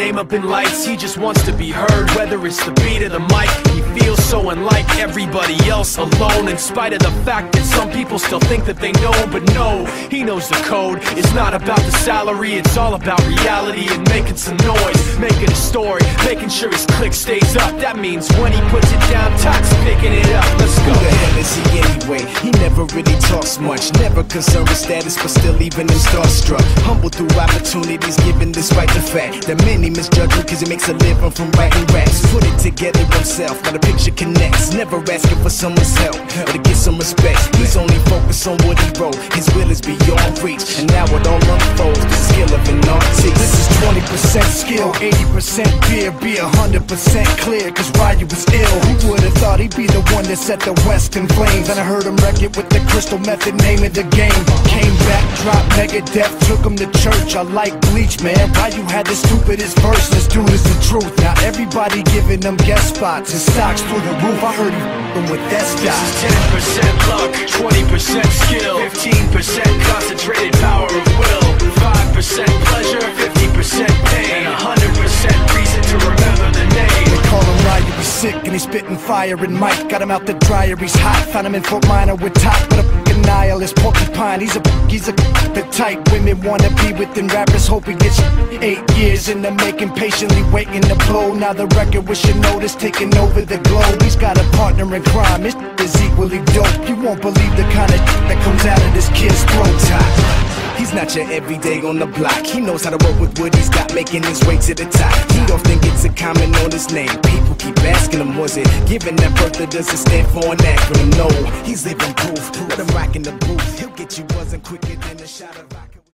name up in lights. He just wants to be heard, whether it's the beat or the mic. He feels so unlike everybody else, alone, in spite of the fact that some people still think that they know. But no, he knows the code. It's not about the salary, it's all about reality and making some noise, making a story, making sure his click stays up. That means when he puts it down, Tox picking it up. Let's go. Who the hell is he anyway? He never really talks much, never concerned with status, but still even him starstruck. Humble through opportunities, given despite the fact that many misjudge him cause he makes a living from writing raps. Put it together himself, now the picture connects. Never asking for someone's help or to get some respect. He's only focused on what he wrote. His will is beyond reach, and now it all unfolds. The skill of an artist. This is 20% skill, 80% fear. Be 100% clear, cause Ryu was ill. Who would've thought he'd be the one that set the West in flames? And I heard him wreck it with the Crystal Method, name of the game. Came back, dropped Megadeth, took him to church. I like Bleach, man. Ryu had the stupidest verse. This dude is the truth. Now everybody giving them guest spots and stocks through the roof. I heard him with that stock. This is 10% luck, 20% skill, 15% concentrated power of will, 5% pleasure, 50% pain, and 100% reason to remember the name. They call him Ryu, he's sick and he's spitting fire. And Mike got him out the dryer, he's hot. Found him in Fort Minor with top, but a fucking nihilist porcupine. He's a the type women wanna be with, and rappers hope he gets 8 years in the making, patiently waiting to blow. Now the record with your notice taking over the globe. He's got a partner in crime, his is equally dope. You won't believe the kind of that comes out of this kid's throat. He's not your everyday on the block. He knows how to work with what he's got, making his way to the top. He often gets a comment on his name. People keep asking him, was it given that birth, or does it stand for an acronym? No, he's living proof. Let him rock in the booth. He'll get you buzzing quicker than a shot of rock.